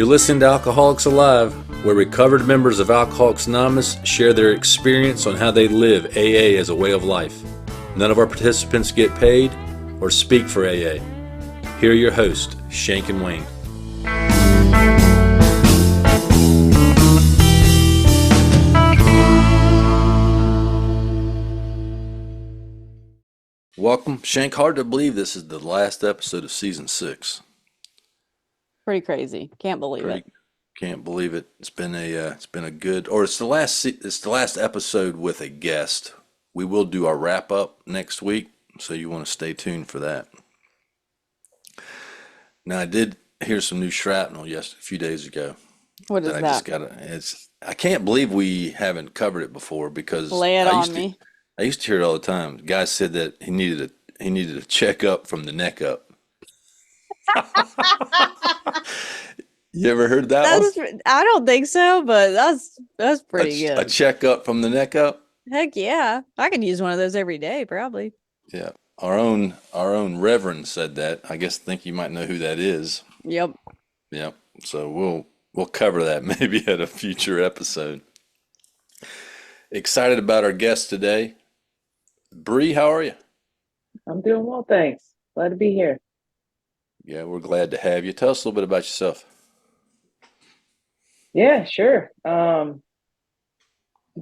You're listening to Alcoholics Alive, where recovered members of Alcoholics Anonymous share their experience on how they live AA as a way of life. None of our participants get paid or speak for AA. Here are your hosts, Shank and Wayne. Welcome. Shank, hard to believe this is the last episode of season 6. Pretty crazy. Can't believe it. Can't believe it. It's been a good, or it's the last episode with a guest. We will do our wrap up next week, so you want to stay tuned for that. Now, I did hear some new shrapnel a few days ago. What is that? I can't believe we haven't covered it before because Lay it on me. I used to hear it all the time. The guy said that he needed a checkup from the neck up. You ever heard that one? I don't think so, but that's pretty good. A checkup from the neck up? Heck yeah. I could use one of those every day, probably. Yeah. Our own Reverend said that. I think you might know who that is. Yep. Yep. So we'll cover that maybe at a future episode. Excited about our guest today. Brie, how are you? I'm doing well, thanks. Glad to be here. Yeah, we're glad to have you. Tell us a little bit about yourself. Yeah, sure.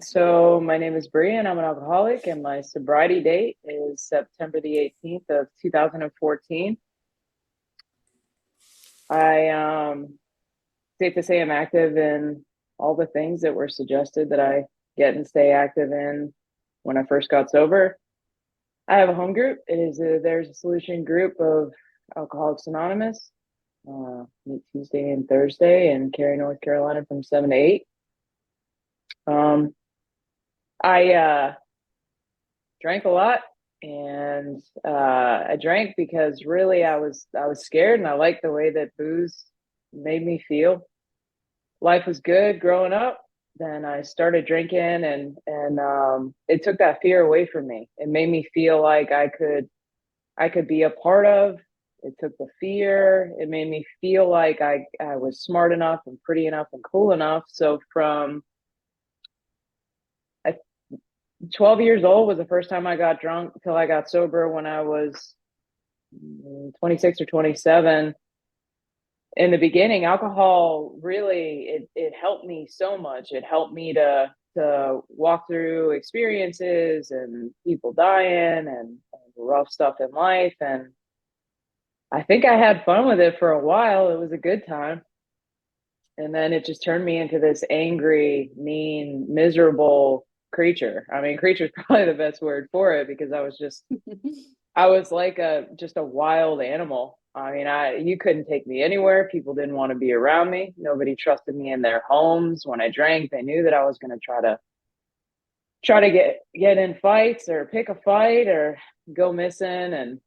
So my name is Brie and I'm an alcoholic, and my sobriety date is September the 18th of 2014. Safe to say I'm active in all the things that were suggested that I get and stay active in when I first got sober. I have a home group. There's a solution group of Alcoholics Anonymous. Meet Tuesday and Thursday in Cary, North Carolina from 7 to 8. I drank a lot, and I drank because really I was scared, and I liked the way that booze made me feel. Life was good growing up. Then I started drinking, and it took that fear away from me. It made me feel like I could be a part of. It took the fear. It made me feel like I was smart enough and pretty enough and cool enough. So from 12 years old was the first time I got drunk till I got sober when I was 26 or 27. In the beginning, alcohol really, it helped me so much. It helped me to walk through experiences and people dying and rough stuff in life. And I think I had fun with it for a while. It was a good time. And then it just turned me into this angry, mean, miserable creature. I mean, creature is probably the best word for it, because I was like just a wild animal. I mean, you couldn't take me anywhere. People didn't want to be around me. Nobody trusted me in their homes. When I drank, they knew that I was going to try to get in fights or pick a fight or go missing, and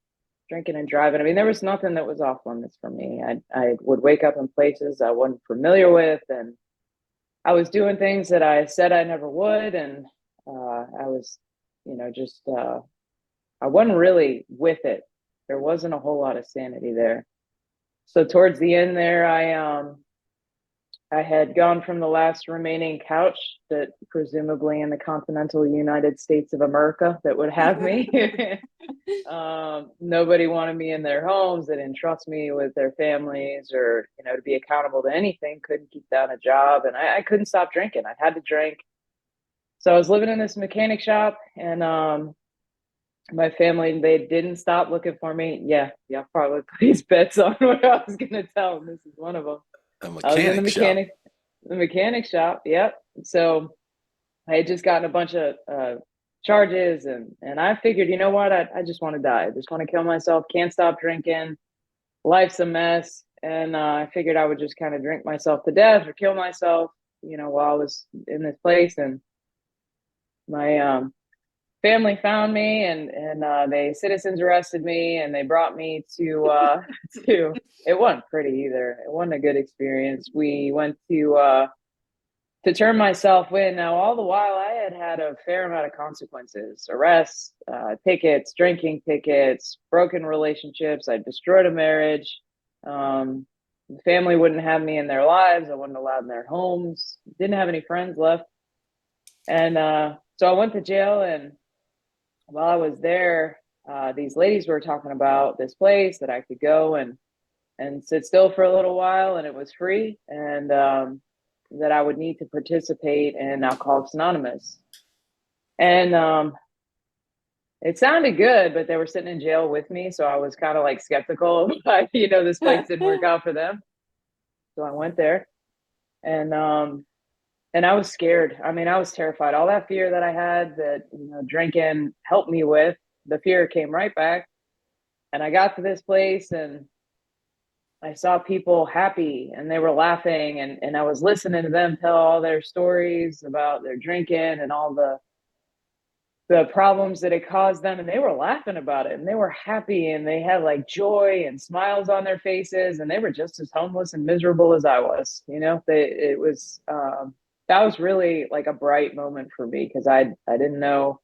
drinking and driving. I mean, there was nothing that was off limits for me. I would wake up in places I wasn't familiar with, and I was doing things that I said I never would. And I was, I wasn't really with it. There wasn't a whole lot of sanity there. So towards the end there, I had gone from the last remaining couch that presumably in the continental United States of America that would have me. Nobody wanted me in their homes. They didn't trust me with their families, or, to be accountable to anything. Couldn't keep down a job, and I couldn't stop drinking. I had to drink. So I was living in this mechanic shop, and my family, they didn't stop looking for me. Yeah, probably place bets on what I was going to tell them. This is one of them. A mechanic shop. The mechanic shop, yep. So I had just gotten a bunch of charges, and I figured, you know what, I just want to die. I just want to kill myself. Can't stop drinking. Life's a mess. And I figured I would just kind of drink myself to death or kill myself, while I was in this place. And my family found me, and they citizens arrested me, and they brought me to it wasn't pretty either. It wasn't a good experience. We went to turn myself in. Now, all the while I had a fair amount of consequences: arrests, tickets, drinking tickets, broken relationships. I destroyed a marriage. family wouldn't have me in their lives. I wasn't allowed in their homes. Didn't have any friends left. And so I went to jail, and while I was there, these ladies were talking about this place that I could go and sit still for a little while, and it was free, and that I would need to participate in Alcoholics Anonymous. And it sounded good, but they were sitting in jail with me, so I was kind of like skeptical. This place didn't work out for them. So I went there, and I was scared. I mean, I was terrified. All that fear that I had that drinking helped me with, the fear came right back. And I got to this place, and I saw people happy, and they were laughing, and I was listening to them tell all their stories about their drinking and all the problems that it caused them, and they were laughing about it, and they were happy, and they had like joy and smiles on their faces, and they were just as homeless and miserable as I was. It was that was really like a bright moment for me, because I didn't know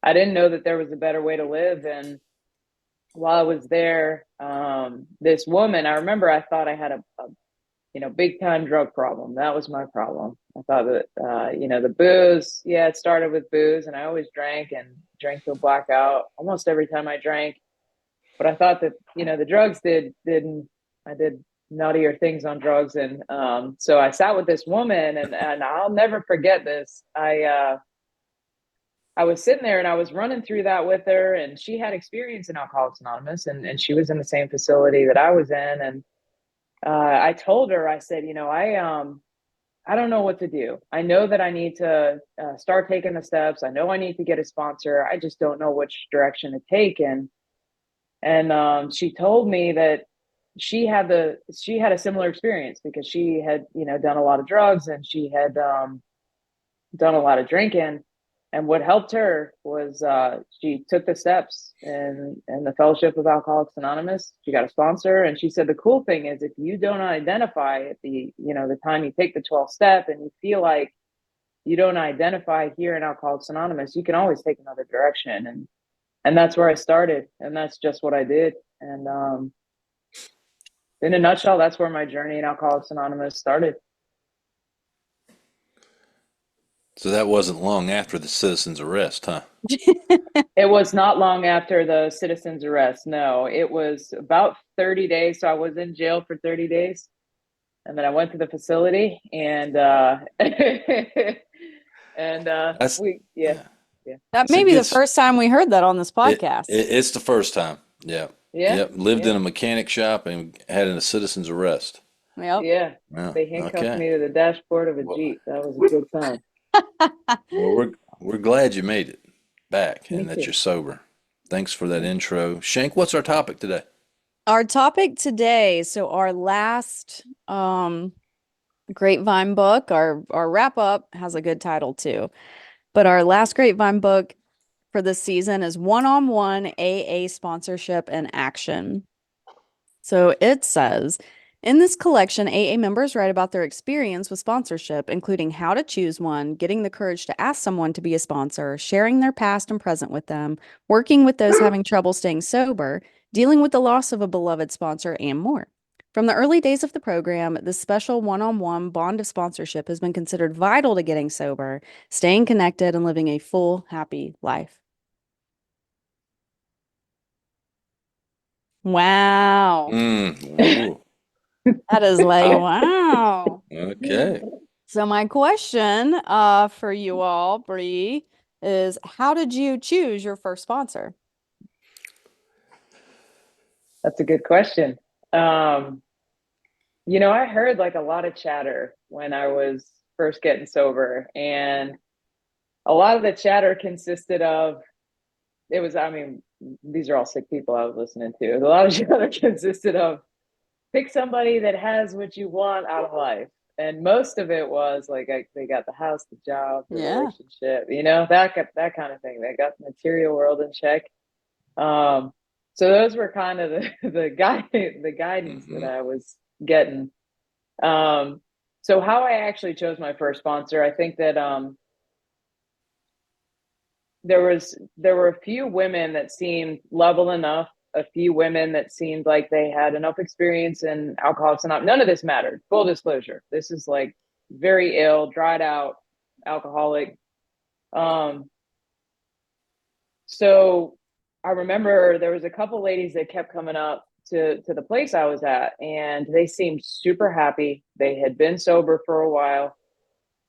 that there was a better way to live. And while I was there, this woman, I remember, I thought I had a big time drug problem. That was my problem. I thought that, the booze, it started with booze, and I always drank till blackout almost every time I drank. But I thought that, the drugs I did nuttier things on drugs. And so I sat with this woman, and I'll never forget this. I was sitting there, and I was running through that with her, and she had experience in Alcoholics Anonymous, and she was in the same facility that I was in. And I told her, I said, I don't know what to do. I know that I need to start taking the steps. I know I need to get a sponsor. I just don't know which direction to take. And she told me that she had a similar experience, because she had, done a lot of drugs, and she had done a lot of drinking. And what helped her was she took the steps in the Fellowship of Alcoholics Anonymous. She got a sponsor, and she said the cool thing is, if you don't identify at the time you take the 12th step, and you feel like you don't identify here in Alcoholics Anonymous, you can always take another direction. And that's where I started, and that's just what I did. And in a nutshell, that's where my journey in Alcoholics Anonymous started. So that wasn't long after the citizen's arrest, huh? It was not long after the citizen's arrest. No, it was about 30 days. So I was in jail for 30 days. And then I went to the facility, and That's, yeah. That may be the first time we heard that on this podcast. It's the first time. Yeah. Yeah. Yep. Lived in a mechanic shop and had a citizen's arrest. Yep. Yeah. They handcuffed me to the dashboard of a Jeep. That was a good time. Well, we're glad you made it back Me and that too. you're sober. Thanks for that intro. Shank, what's our topic today? Our topic today, so our last Grapevine book, our wrap up has a good title too. But our last Grapevine book for this season is One-on-One AA Sponsorship and Action. So it says, in this collection, AA members write about their experience with sponsorship, including how to choose one, getting the courage to ask someone to be a sponsor, sharing their past and present with them, working with those having trouble staying sober, dealing with the loss of a beloved sponsor, and more. From the early days of the program, this special one-on-one bond of sponsorship has been considered vital to getting sober, staying connected, and living a full, happy life. Wow. Ooh. That is like, wow. Okay. So my question for you all, Brie, is how did you choose your first sponsor? That's a good question. I heard like a lot of chatter when I was first getting sober, and a lot of the chatter consisted of, these are all sick people I was listening to. A lot of chatter consisted of, pick somebody that has what you want out of life. And most of it was like, they got the house, the job, the relationship, that kind of thing. They got the material world in check. So those were kind of the guidance that I was getting. So how I actually chose my first sponsor, I think that there were a few women that seemed level enough a few women that seemed like they had enough experience in Alcoholics Anonymous. None of this mattered. Full disclosure. This is like very ill, dried out alcoholic. So I remember there was a couple ladies that kept coming up to the place I was at, and they seemed super happy. They had been sober for a while.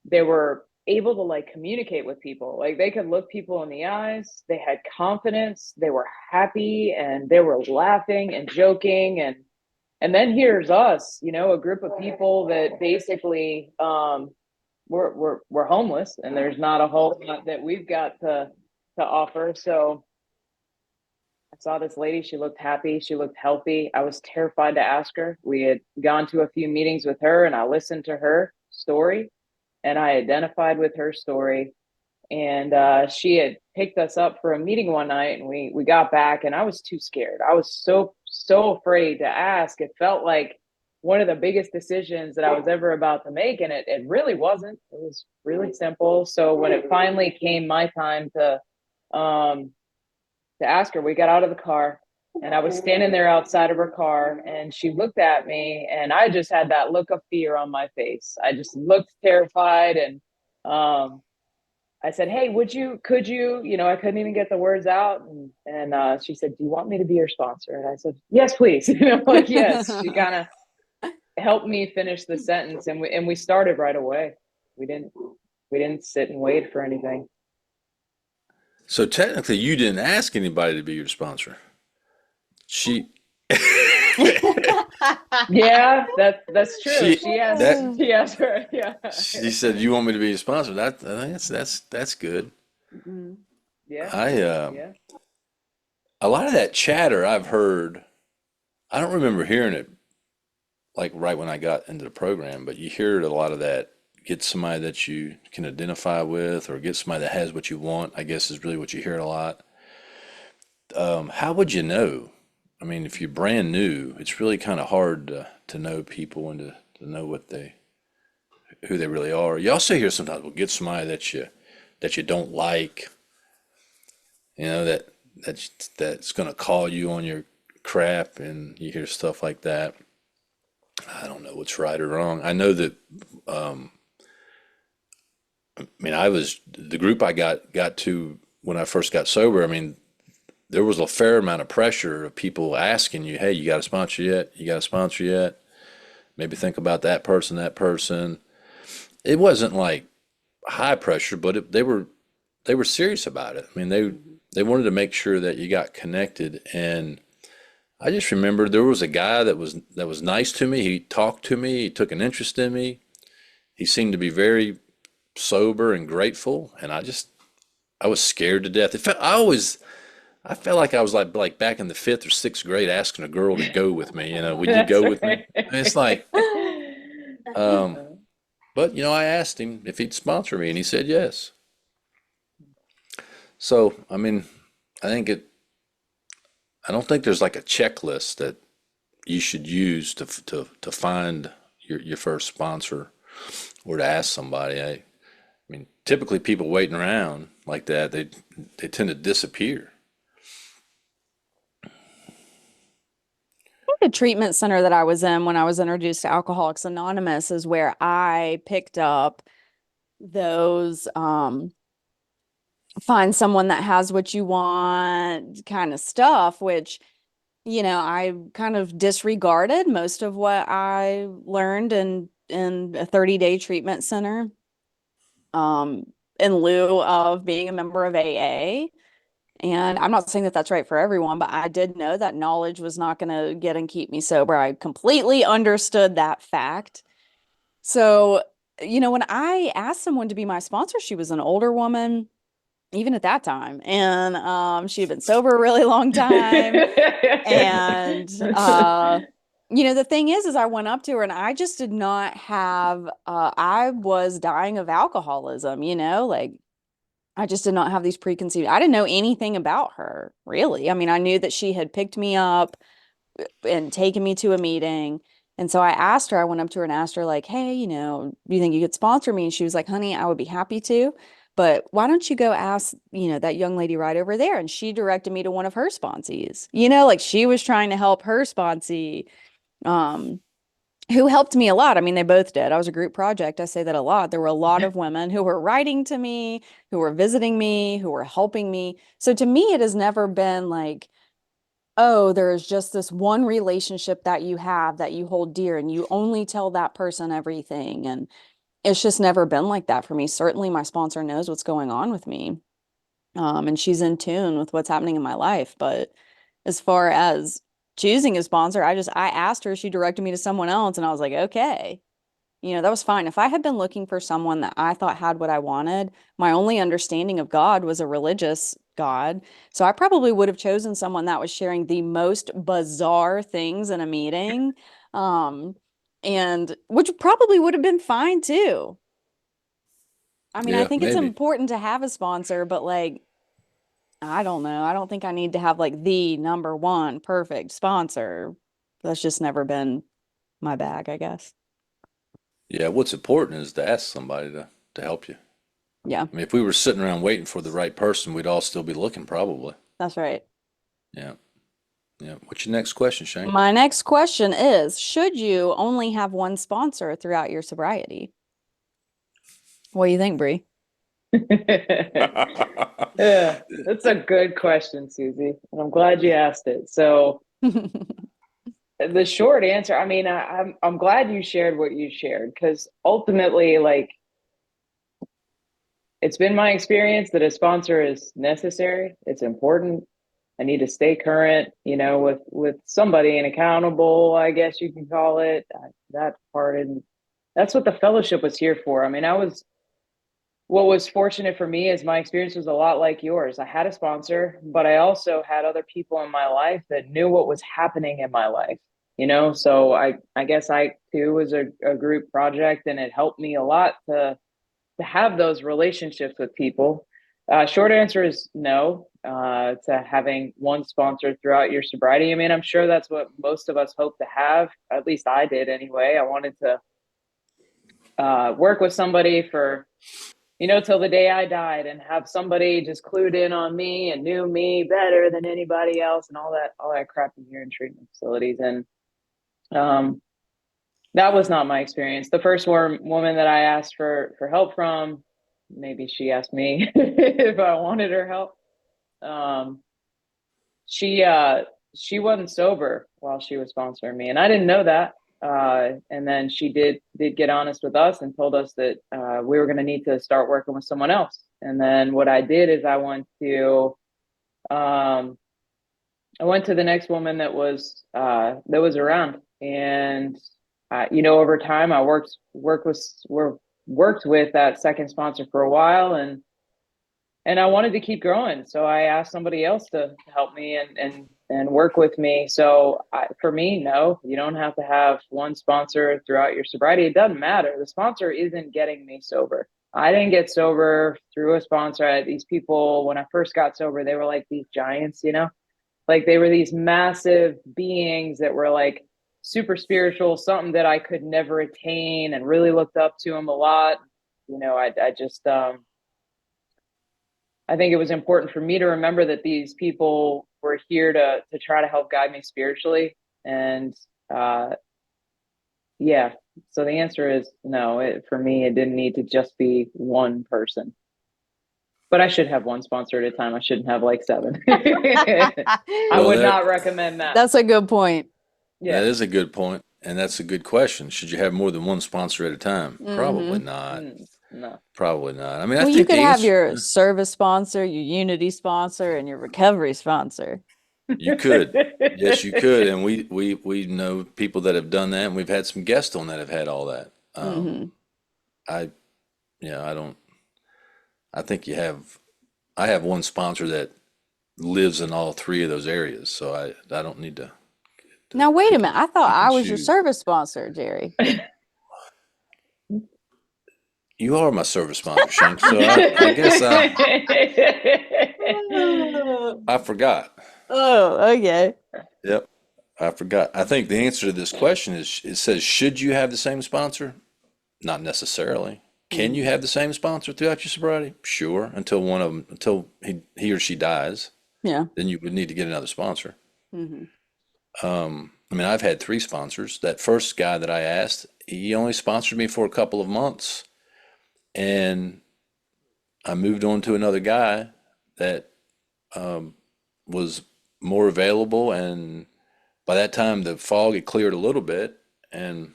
They were able to like communicate with people. Like they could look people in the eyes. They had confidence. They were happy, and they were laughing and joking. And then here's us, you know, a group of people that basically we're homeless, and there's not a whole lot that we've got to offer. So I saw this lady. She looked happy. She looked healthy. I was terrified to ask her. We had gone to a few meetings with her, and I listened to her story, and I identified with her story. And she had picked us up for a meeting one night, and we got back, and I was too scared. I was so afraid to ask. It felt like one of the biggest decisions that I was ever about to make, and it really wasn't. It was really simple. So when it finally came my time to ask her, we got out of the car, and I was standing there outside of her car, and she looked at me, and I just had that look of fear on my face. I just looked terrified, and I said, "Hey, could you, I couldn't even get the words out." And she said, "Do you want me to be your sponsor?" And I said, "Yes, please." Like, yes. She kind of helped me finish the sentence, and we started right away. We didn't sit and wait for anything. So technically, you didn't ask anybody to be your sponsor. She, Yeah, that's true. she, that She asked her. Yeah. she said, "You want me to be your sponsor?" That I think that's good. Mhm. Yeah. I Yeah. a lot of that chatter I've heard. I don't remember hearing it like right when I got into the program, but you hear a lot of that. Get somebody that you can identify with, or get somebody that has what you want. I guess is really what you hear a lot. How would you know? I mean, if you're brand new, it's really kind of hard to know people and to know who they really are. You also hear sometimes, well, get somebody that you don't like, that's going to call you on your crap, and you hear stuff like that. I don't know what's right or wrong. I know that. I mean, I was the group I got to when I first got sober. I mean, there was a fair amount of pressure of people asking you, "Hey, you got a sponsor yet? You got a sponsor yet? Maybe think about that person, that person." It wasn't like high pressure, but they were serious about it. I mean, they wanted to make sure that you got connected. And I just remember there was a guy that was nice to me. He talked to me. He took an interest in me. He seemed to be very sober and grateful, and I was scared to death. I felt like I was like back in the fifth or sixth grade asking a girl to go with me. Would you That's go with me? right. And it's like, um, but I asked him if he'd sponsor me, and he said yes. So I mean, I think it. I don't think there's like a checklist that you should use to find your first sponsor or to ask somebody. I mean, typically people waiting around like that, they tend to disappear. The treatment center that I was in when I was introduced to Alcoholics Anonymous is where I picked up those find someone that has what you want kind of stuff, which I kind of disregarded most of what I learned in a 30-day treatment center in lieu of being a member of AA. And I'm not saying that that's right for everyone, but I did know that knowledge was not going to get and keep me sober. I completely understood that fact. So, when I asked someone to be my sponsor, she was an older woman, even at that time. And she had been sober a really long time. And the thing is I went up to her and I just did not have I was dying of alcoholism, like I just did not have these preconceived. I didn't know anything about her, really. I mean, I knew that she had picked me up and taken me to a meeting. And so I went up to her and asked her, like, "Hey, do you think you could sponsor me?" And she was like, "Honey, I would be happy to, but why don't you go ask, that young lady right over there? And she directed me to one of her sponsees, like she was trying to help her sponsee, um, who helped me a lot. I mean, they both did. I was a group project. I say that a lot. There were a lot of women who were writing to me, who were visiting me, who were helping me. So to me, it has never been like, oh, there's just this one relationship that you have that you hold dear and you only tell that person everything. And it's just never been like that for me. Certainly, my sponsor knows what's going on with me. And she's in tune with what's happening in my life. But as far as choosing a sponsor, I asked her, she directed me to someone else, and I was like, okay, that was fine. If I had been looking for someone that I thought had what I wanted, my only understanding of God was a religious God. So I probably would have chosen someone that was sharing the most bizarre things in a meeting. Um, and which probably would have been fine too. I mean, I Yeah, think it's maybe. important to have a sponsor, but like, I don't know. I don't think I need to have like the number one perfect sponsor. That's just never been my bag, I guess. Yeah, what's important is to ask somebody to help you. Yeah, I mean, if we were sitting around waiting for the right person, we'd all still be looking probably. that's right. Yeah. Yeah. What's your next question, Shane? My next question is, should you only have one sponsor throughout your sobriety? What do you think, Brie? Yeah, that's a good question, Susie, and I'm glad you asked it. So the short answer, I mean, I'm glad you shared what you shared because ultimately, like, it's been my experience that a sponsor is necessary. It's important. I need to stay current, with somebody and accountable, I guess you can call it. That part, and that's what the fellowship was here for. I mean, what was fortunate for me is my experience was a lot like yours. I had a sponsor, but I also had other people in my life that knew what was happening in my life. So I guess I too was a group project, and it helped me a lot to have those relationships with people. Short answer is no, to having one sponsor throughout your sobriety. I mean, I'm sure that's what most of us hope to have. At least I did anyway. I wanted to work with somebody for, till the day I died, and have somebody just clued in on me and knew me better than anybody else, and all that crap you hear in treatment facilities. And um, that was not my experience. The first woman that I asked for help from, maybe she asked me if I wanted her help. Um, she she wasn't sober while she was sponsoring me, and I didn't know that. And then she did get honest with us and told us that we were going to need to start working with someone else. And then what I did is um, I went to the next woman that was around, and over time I worked with that second sponsor for a while, and I wanted to keep growing, so I asked somebody else to help me and work with me. So for me, no, you don't have to have one sponsor throughout your sobriety. It doesn't matter. The sponsor isn't getting me sober. I didn't get sober through a sponsor. These people, when I first got sober, they were like these giants, like they were these massive beings that were like super spiritual, something that I could never attain, and really looked up to them a lot. I just I think it was important for me to remember that these people were here to try to help guide me spiritually. And uh, yeah, so the answer is no. For me, it didn't need to just be one person. But I should have one sponsor at a time. I shouldn't have like seven. I Well, would not recommend that. That's a good point. that Yeah. is a good point, and that's a good question. Should you have more than one sponsor at a time? Probably Hmm. not. No. Probably not. I mean, I Well, you think could the have answer, your service sponsor, your unity sponsor, and your recovery sponsor. you could. Yes, you could. And we know people that have done that, and we've had some guests on that have had all that. Hmm. I, I don't, I think I have one sponsor that lives in all three of those areas, so I don't need to Now, wait a minute. I thought pick I and was your choose. service sponsor, Jerry. You are my service sponsor, Shank, so I guess Oh, I forgot. okay. Yep. I forgot. I think the answer to this question is it says, should you have the same sponsor? Not necessarily. Can you have the same sponsor throughout your sobriety? Sure, until one of them, until he or she dies, Yeah. then you would need to get another sponsor. Hmm. I mean, I've had three sponsors. That first guy that I asked, he only sponsored me for a couple of months, and I moved on to another guy that was more available. And by that time, the fog had cleared a little bit, and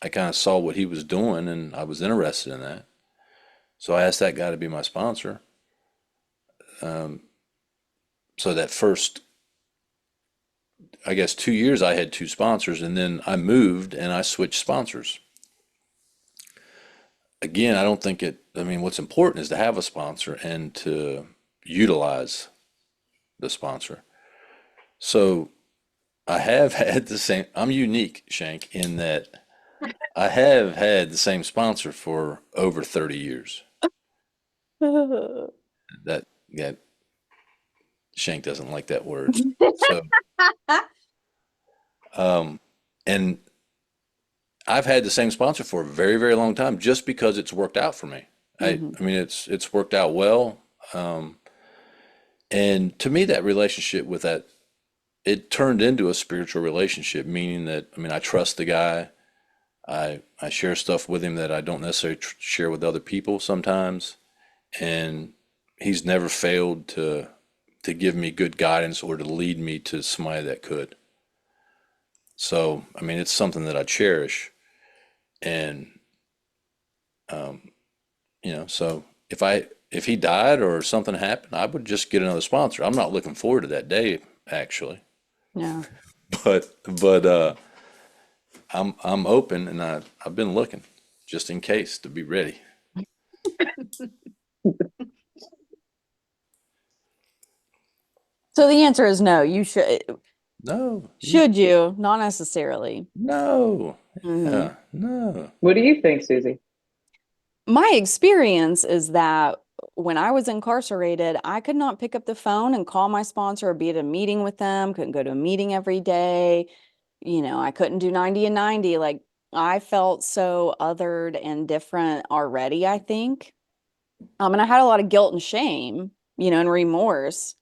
I kind of saw what he was doing, and I was interested in that. So I asked that guy to be my sponsor. So that first, I guess, 2 years, I had two sponsors, and then I moved and I switched sponsors. Again, I don't think I mean, what's important is to have a sponsor and to utilize the sponsor. So I have had the same, I'm unique, Shank, in that I have had the same sponsor for over 30 years. That Shank doesn't like that word. So, and I've had the same sponsor for a very, very long time just because it's worked out for me. Hmm. I mean, it's worked out well. And to me, that relationship with that, it turned into a spiritual relationship, meaning that, I mean, I trust the guy. I share stuff with him that I don't necessarily share with other people sometimes. And he's never failed to give me good guidance or to lead me to somebody that could. So, I mean, it's something that I cherish. And so if he died or something happened, I would just get another sponsor. I'm not looking forward to that day, actually. Yeah. But I'm open, and I've been looking just in case to be ready. So the answer is no. You should. No, Should you? Not necessarily. no, Hmm. yeah, no. What do you think, Susie? My experience is that when I was incarcerated, I could not pick up the phone and call my sponsor or be at a meeting with them, couldn't go to a meeting every day. I couldn't do 90 and 90. Like I felt so othered and different already, I think. And I had a lot of guilt and shame, and remorse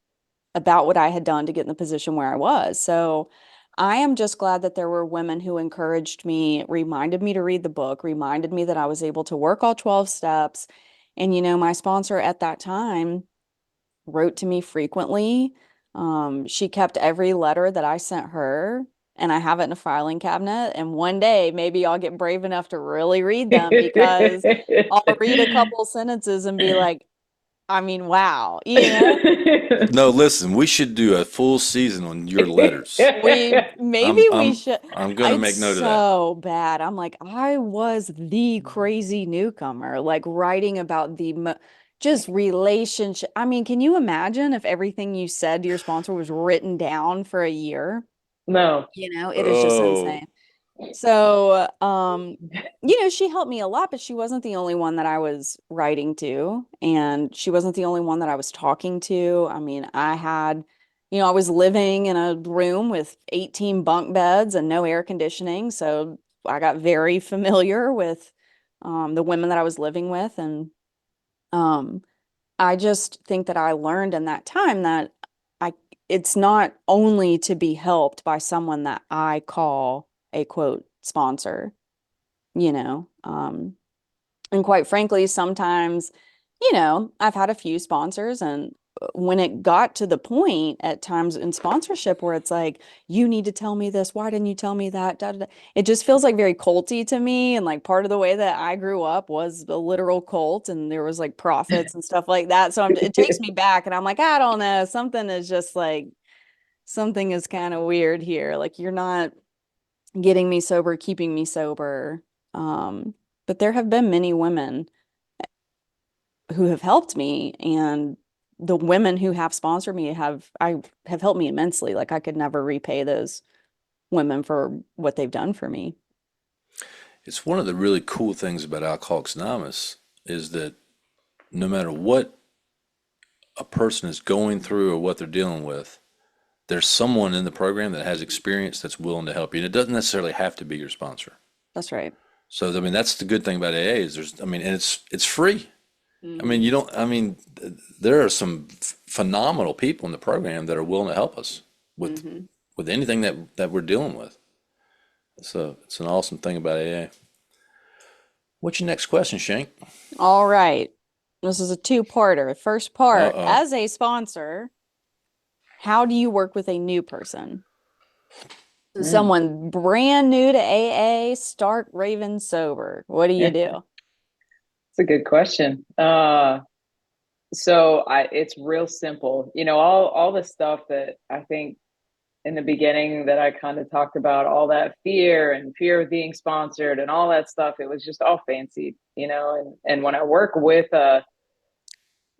about what I had done to get in the position where I was. So I am just glad that there were women who encouraged me, reminded me to read the book, reminded me that I was able to work all 12 steps. And, my sponsor at that time wrote to me frequently. She kept every letter that I sent her, and I have it in a filing cabinet. And one day, maybe I'll get brave enough to really read them because I'll read a couple sentences and be like, I mean, wow, No, listen, we should do a full season on your letters. Maybe I'm we I'm should. I'm gonna It's make note of that. so bad. I'm like, I was the crazy newcomer, like writing about the just relationship. I mean, can you imagine if everything you said to your sponsor was written down for a year? No. It is just Oh, insane. So, she helped me a lot, but she wasn't the only one that I was writing to, and she wasn't the only one that I was talking to. I mean, I was living in a room with 18 bunk beds and no air conditioning, so I got very familiar with the women that I was living with, and um, I just think that I learned in that time that I it's not only to be helped by someone that I call a quote sponsor, you know. And quite frankly, sometimes, I've had a few sponsors, and when it got to the point at times in sponsorship where it's like, you need to tell me this, why didn't you tell me that? Da, da, da. It just feels like very culty to me. And like part of the way that I grew up was a literal cult, and there was like prophets and stuff like that. So it takes me back, and I'm like, I don't know, something is just like, something is kind of weird here. Like you're not getting me sober, keeping me sober. Um, but there have been many women who have helped me, and the women who have sponsored me have helped me immensely. Like I could never repay those women for what they've done for me. it's one of the really cool things about Alcoholics Anonymous is that no matter what a person is going through or what they're dealing with, there's someone in the program that has experience that's willing to help you. And it doesn't necessarily have to be your sponsor. That's right. So, I mean, that's the good thing about AA is I mean, and it's free. I mean, Hmm. you don't, I mean, there are some phenomenal people in the program that are willing to help us with Hmm. anything that we're dealing with. So it's an awesome thing about AA. What's your next question, Shank? All right. This is a two-parter. First part, Uh-oh. as a sponsor, how do you work with a new person? So Mm. someone brand new to AA, stark raving sober. What do you Yeah, do? it's a good question. So it's real simple. All the stuff that I think in the beginning that I kind of talked about, all that fear of being sponsored and all that stuff, it was just all fancied, and when I work with a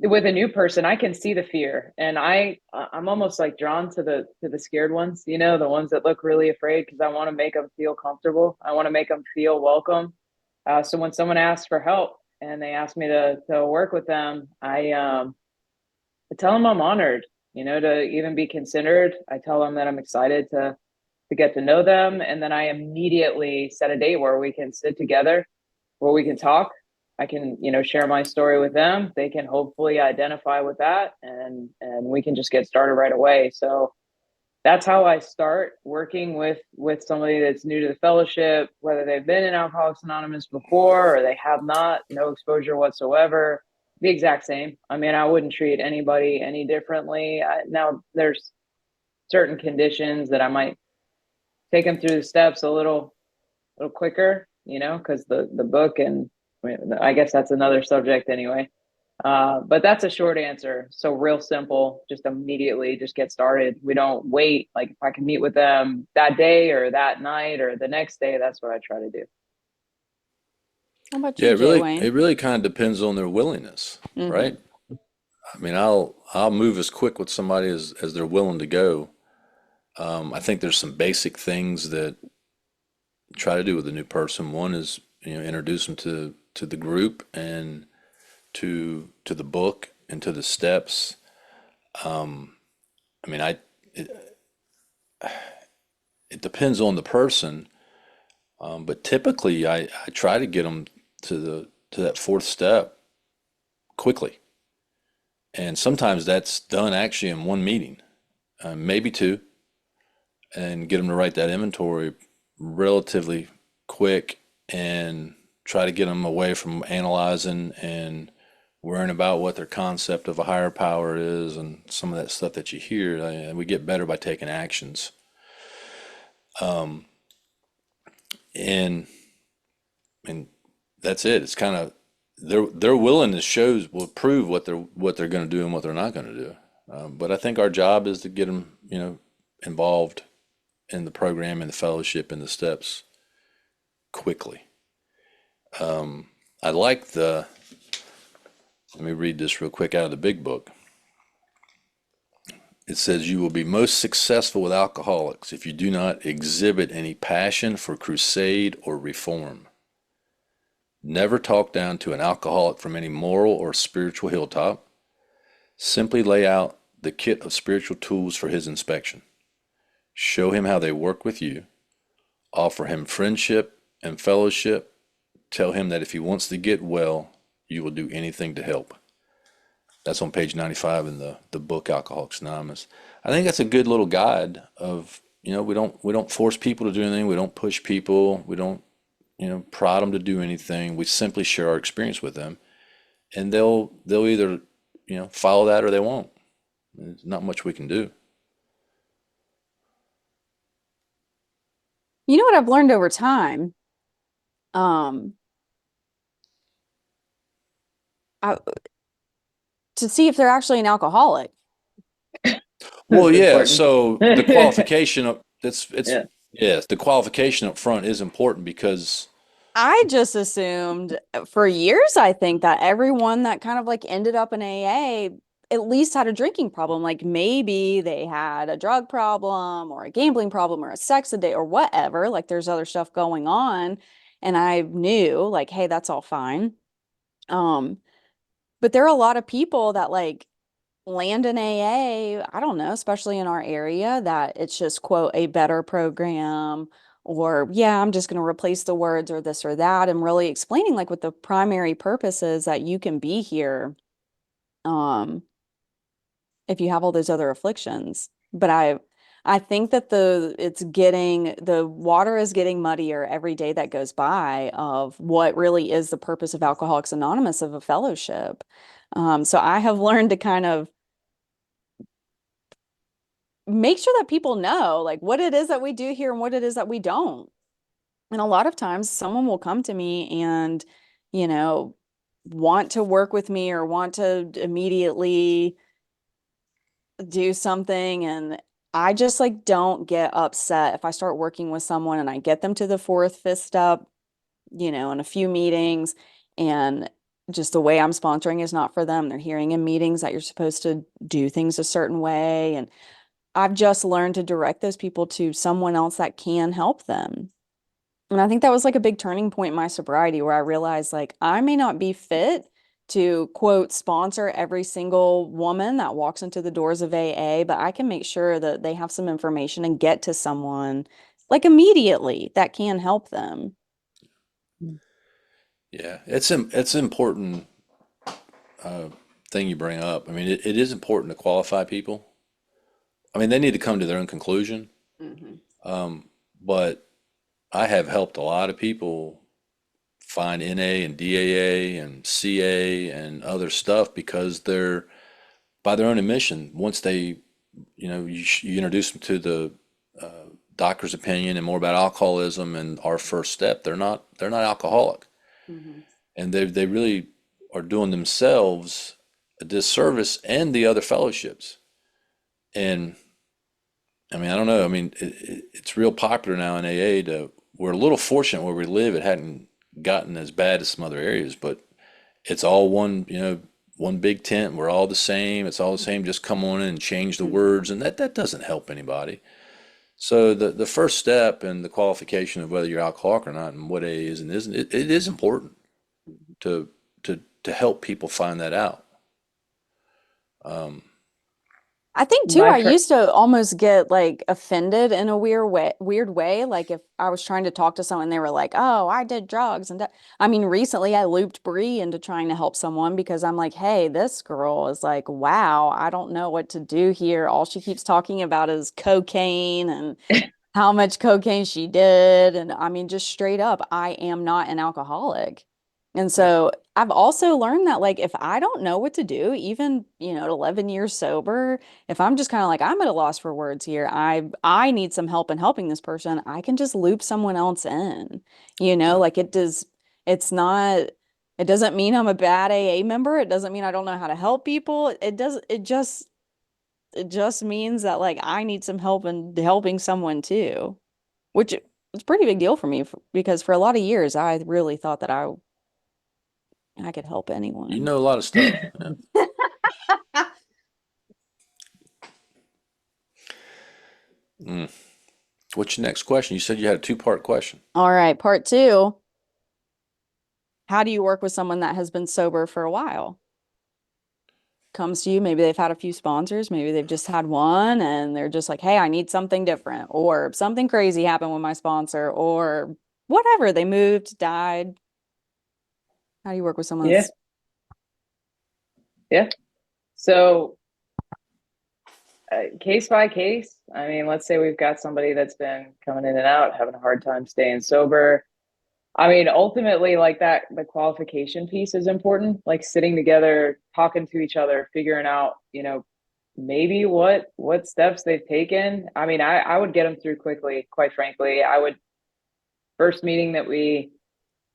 new person, I can see the fear, and I'm almost like drawn to the scared ones, the ones that look really afraid, because I want to make them feel comfortable. I want to make them feel welcome. So when someone asks for help and they ask me to work with them, I tell them I'm honored, to even be considered. I tell them that I'm excited to get to know them, and then I immediately set a date where we can sit together, where we can talk. I can, share my story with them. They can hopefully identify with that, and we can just get started right away. So that's how I start working with somebody that's new to the fellowship, whether they've been in Alcoholics Anonymous before or they have not, no exposure whatsoever. The exact same. I mean, I wouldn't treat anybody any differently. Now, there's certain conditions that I might take them through the steps a little quicker, because the book, and I mean, I guess that's another subject anyway. But that's a short answer. So real simple, just immediately just get started. We don't wait. Like if I can meet with them that day or that night or the next day, that's what I try to do. How about Yeah, you, Jay Wayne? it really kind of depends on their willingness, Hmm. right? I mean, I'll move as quick with somebody as they're willing to go. I think there's some basic things that try to do with a new person. One is, introduce them to the group and to the book and to the steps. I mean, it, it depends on the person, but typically I try to get them to that fourth step quickly, and sometimes that's done actually in one meeting, maybe two, and get them to write that inventory relatively quick and try to get them away from analyzing and worrying about what their concept of a higher power is and some of that stuff that you hear. We get better by taking actions. And and that's it. It's kind of their willingness shows will prove what they're going to do and what they're not going to do. But I think our job is to get them, involved in the program and the fellowship and the steps quickly. I like the. Let me read this real quick out of the big book. It says, "You will be most successful with alcoholics if you do not exhibit any passion for crusade or reform. Never talk down to an alcoholic from any moral or spiritual hilltop. Simply lay out the kit of spiritual tools for his inspection. Show him how they work with you. Offer him friendship and fellowship. Tell him that if he wants to get well, you will do anything to help." That's on page 95 in the book Alcoholics Anonymous. I think that's a good little guide of, we don't force people to do anything. We don't push people. We don't, prod them to do anything. We simply share our experience with them, and they'll either, follow that or they won't. There's not much we can do. You know what I've learned over time? Um, I, to see if they're actually an alcoholic. Well, That's yeah. important. So the qualification of it's Yeah. yes, the qualification up front is important because I just assumed for years, I think that everyone that kind of like ended up in AA at least had a drinking problem. Like maybe they had a drug problem or a gambling problem or a sex addict or whatever. Like there's other stuff going on. And I knew like, hey, that's all fine. Um, but there are a lot of people that like land in AA, I don't know, especially in our area, that it's just quote a better program or yeah, I'm just going to replace the words or this or that, and really explaining like what the primary purpose is that you can be here um if you have all those other afflictions. But I think that the water is getting muddier every day that goes by of what really is the purpose of Alcoholics Anonymous, of a fellowship. So I have learned to kind of make sure that people know like what it is that we do here and what it is that we don't. And a lot of times someone will come to me and, you know, want to work with me or want to immediately do something. And I just like don't get upset if I start working with someone and I get them to the fourth, fifth step, in a few meetings, and just the way I'm sponsoring is not for them. They're hearing in meetings that you're supposed to do things a certain way. And I've just learned to direct those people to someone else that can help them. And I think that was like a big turning point in my sobriety where I realized like I may not be fit to quote sponsor every single woman that walks into the doors of AA, but I can make sure that they have some information and get to someone like immediately that can help them. Yeah, it's an important uh, thing you bring up. I mean, it is important to qualify people. I mean, they need to come to their own conclusion. Mhm. But I have helped a lot of people find NA and DAA and CA and other stuff because they're by their own admission. Once they, you introduce them to the doctor's opinion and more about alcoholism and our first step, they're not alcoholic, Mhm. and they really are doing themselves a disservice and the other fellowships. And I mean, I don't know. I mean, it's real popular now in AA. We're a little fortunate where we live. It hadn't gotten as bad as some other areas, but it's all one, one big tent. We're all the same. It's all the same. Just come on in and change the words, and that doesn't help anybody. So the first step and the qualification of whether you're alcoholic or not and what AA is and isn't, it is important to to help people find that out. Um, I think too, My I fir- used to almost get like offended in a weird way. Like if I was trying to talk to someone, they were like, "Oh, I did drugs," and that. I mean, recently I looped Brie into trying to help someone because I'm like, "Hey, this girl is like, wow, I don't know what to do here. All she keeps talking about is cocaine and how much cocaine she did." And I mean, just straight up, I am not an alcoholic. And right. so I've also learned that like if I don't know what to do, even, at 11 years sober, if I'm just kind of like I'm at a loss for words here, I need some help in helping this person, I can just loop someone else in. Yeah. Like it's not it doesn't mean I'm a bad AA member. It doesn't mean I don't know how to help people. It just means that like I need some help in helping someone too, which is a pretty big deal for me because for a lot of years I really thought that I could help You anyone. know a lot of stuff. Yeah. Mm. What's your next question? You said you had a two-part question. All right, part two. How do you work with someone that has been sober for a while? Comes to you, maybe they've had a few sponsors, maybe they've just had one and they're just like, hey, I need something different, or something crazy happened with my sponsor, or whatever, they moved, died. How do you work with someone yeah, that's yeah. So case by case. I mean, let's say we've got somebody that's been coming in and out, having a hard time staying sober. I mean, ultimately, like that, the qualification piece is important. Like sitting together, talking to each other, figuring out, maybe what steps they've taken. I mean, I would get them through quickly. Quite frankly, I would first meeting that we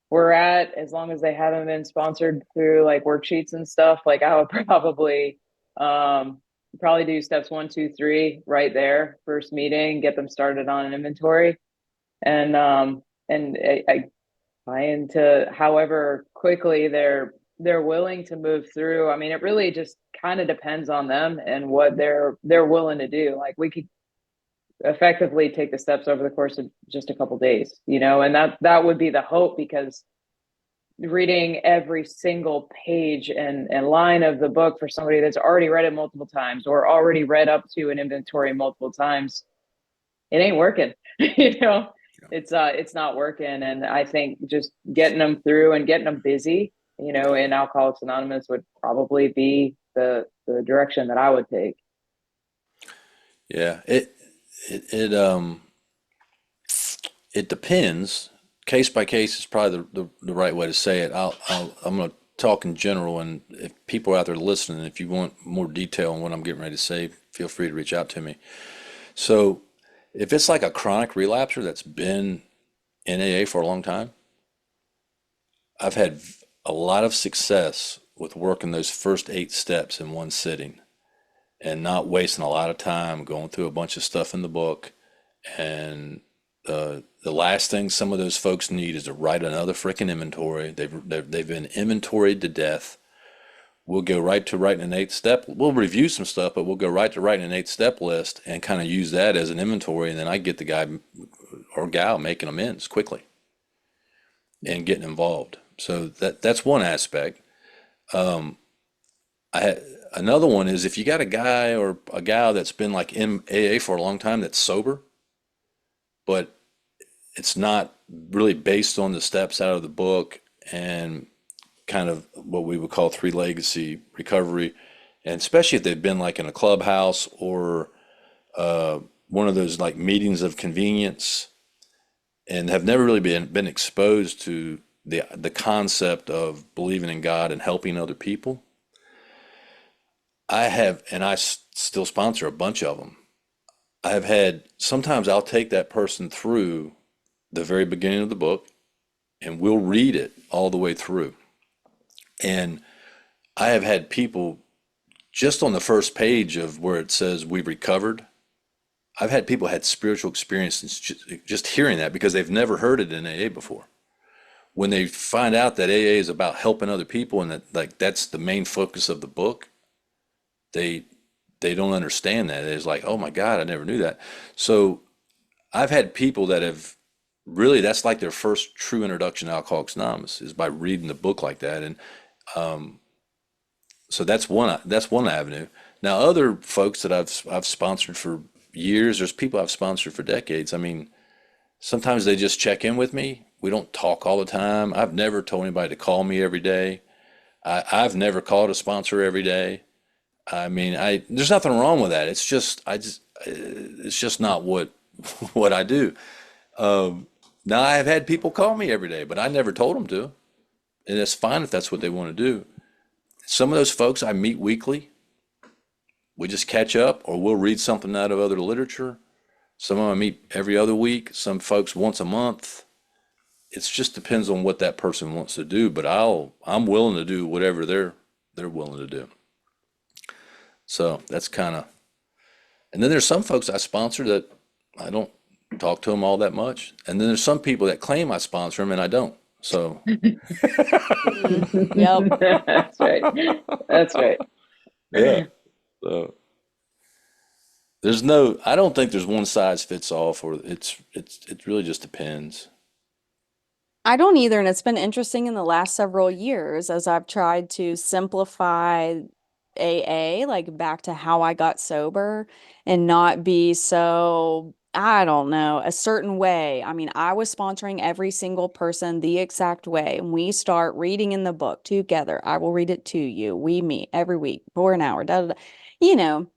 were at, as long as they haven't been sponsored through like worksheets and stuff, like I would um probably do steps 1, 2, 3 right there, first meeting, get them started on an inventory. And buy into however quickly they're willing to move through. I mean, it really just kind of depends on them and what they're willing to do. Like we could effectively take the steps over the course of just a couple days, and that would be the hope, because reading every single page and line of the book for somebody that's already read it multiple times or already read up to an inventory multiple times, it ain't working. you know it's not working. And I think just getting them through and getting them busy, you know, in Alcoholics Anonymous would probably be the direction that I would take. Yeah, it depends. Case by case is probably the right way to say it. I'm going to talk in general, and if people out there listening, if you want more detail on what I'm getting ready to say, feel free to reach out to me. So, if it's like a chronic relapser that's been in AA for a long time, I've had a lot of success with working those first 8 steps in one sitting and not wasting a lot of time going through a bunch of stuff in the book. And the last thing some of those folks need is to write another freaking inventory. They've been inventoried to death. We'll go right to writing an 8 step. We'll review some stuff, but we'll go right to writing an 8 step list and kind of use that as an inventory. And then I get the guy or gal making amends quickly and getting involved. So that's one aspect. I had another one is if you got a guy or a gal that's been like in AA for a long time that's sober, but it's not really based on the steps out of the book and kind of what we would call three legacy recovery, and especially if they've been like in a clubhouse or one of those like meetings of convenience and have never really been exposed to the concept of believing in God and helping other people. I have, and still sponsor a bunch of them. I have had, sometimes I'll take that person through the very beginning of the book and we'll read it all the way through. And I have had people just on the first page of where it says we've recovered. I've had people had spiritual experiences just hearing that because they've never heard it in AA before. When they find out that AA is about helping other people and that like that's the main focus of the book, they don't understand that. It's like, oh my God, I never knew that. So I've had people that have really that's like their first true introduction to Alcoholics Anonymous is by reading the book like that. And so that's one avenue. Now other folks that I've sponsored for years, there's people I've sponsored for decades. I mean, sometimes they just check in with me. We don't talk all the time. I've never told anybody to call me every day. I've never called a sponsor every day. I mean, there's nothing wrong with that. It's just not what I do. Now I have had people call me every day, but I never told them to, and it's fine if that's what they want to do. Some of those folks I meet weekly. We just catch up, or we'll read something out of other literature. Some of them I meet every other week. Some folks once a month. It just depends on what that person wants to do. But I'm willing to do whatever they're willing to do. So that's kind of, and then there's some folks I sponsor that I don't talk to them all that much. And then there's some people that claim I sponsor them and I don't. So Yep. That's right. That's right. yeah. So I don't think there's one size fits all for it really just depends. I don't either, and it's been interesting in the last several years as I've tried to simplify AA, like back to how I got sober and not be so, I don't know, a certain way. I mean, I was sponsoring every single person the exact way. And we start reading in the book together. I will read it to you. We meet every week for an hour, da, da, da. You know,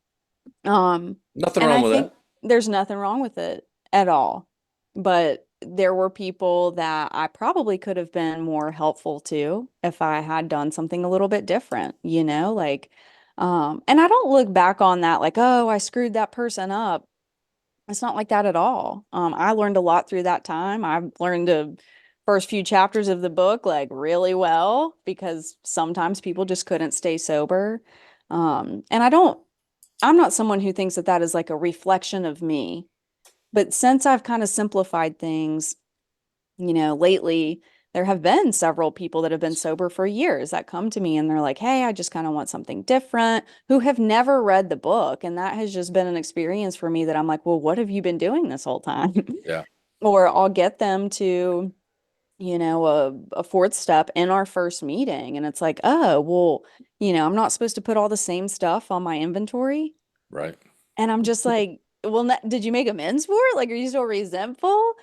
Nothing and wrong I with think that. there's nothing wrong with it at all. But there were people that I probably could have been more helpful to if I had done something a little bit different, like, and I don't look back on that like, oh, I screwed that person up. It's not like that at all. I learned a lot through that time. I've learned the first few chapters of the book like really well because sometimes people just couldn't stay sober. And I'm not someone who thinks that that is like a reflection of me. But since I've kind of simplified things, lately there have been several people that have been sober for years that come to me and they're like, hey, I just kind of want something different, who have never read the book. And that has just been an experience for me that I'm like, well, what have you been doing this whole time? Yeah. Or I'll get them to, a fourth step in our first meeting. And it's like, oh, well, I'm not supposed to put all the same stuff on my inventory. Right. And I'm just like, well, did you make amends for it? Like, are you still resentful?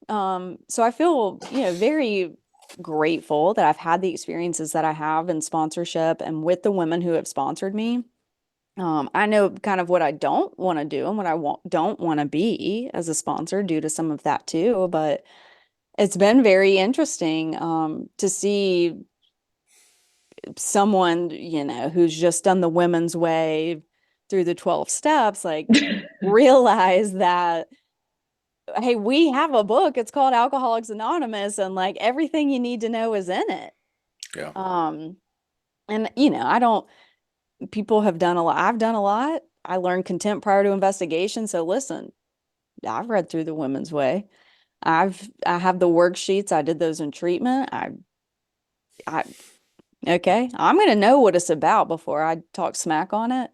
So I feel, very grateful that I've had the experiences that I have in sponsorship and with the women who have sponsored me. I know kind of what I don't want to do and what don't want to be as a sponsor due to some of that too. But it's been very interesting to see someone, who's just done the women's way through the 12 steps, like realize that, hey, we have a book. It's called Alcoholics Anonymous, and like everything you need to know is in it. Yeah. And I don't, people have done a lot. I've done a lot. I learned contempt prior to investigation. So listen, I've read through the women's way. I have the worksheets. I did those in treatment. I okay. I'm gonna know what it's about before I talk smack on it.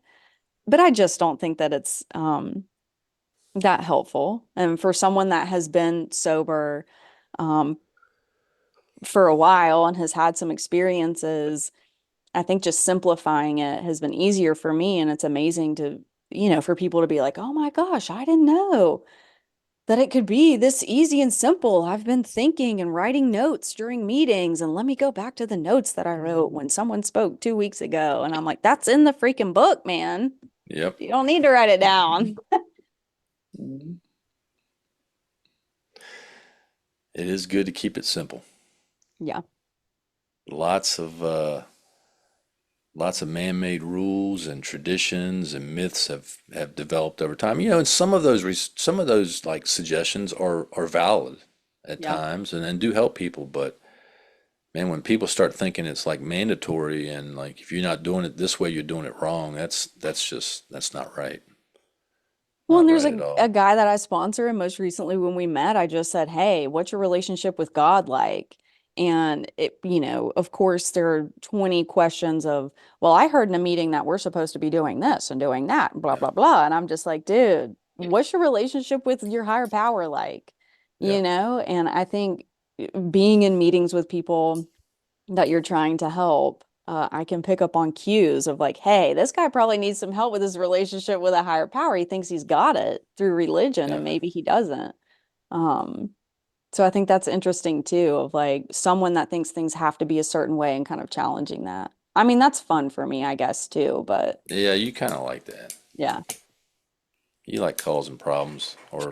But I just don't think that it's that helpful. And for someone that has been sober um for a while and has had some experiences, I think just simplifying it has been easier for me. And it's amazing to, for people to be like, oh my gosh, I didn't know that it could be this easy and simple. I've been thinking and writing notes during meetings, and let me go back to the notes that I wrote when someone spoke 2 weeks ago. And I'm like, that's in the freaking book, man. Yep. You don't need to write it down. Mhm. It is good to keep it simple. Yeah. Lots of man-made rules and traditions and myths have developed over time. And some of those like suggestions are valid at Yeah. times and do help people. But man, when people start thinking it's like mandatory and like if you're not doing it this way, you're doing it wrong. That's not right. Well, and Not there's right at a all. guy that I sponsor, and most recently when we met, I just said, "Hey, what's your relationship with God like?" And it, of course, there are 20 questions of, well, I heard in a meeting that we're supposed to be doing this and doing that, blah, Yeah. blah, blah. And I'm just like, dude, what's your relationship with your higher power like? Yeah. And I think being in meetings with people that you're trying to help, I can pick up on cues of like, hey, this guy probably needs some help with his relationship with a higher power. He thinks he's got it through religion Yeah. and maybe he doesn't. Um, so I think that's interesting too, of like someone that thinks things have to be a certain way and kind of challenging that. I mean, that's fun for me, I guess, too, but Yeah, you kind of like that. yeah. You like causing problems or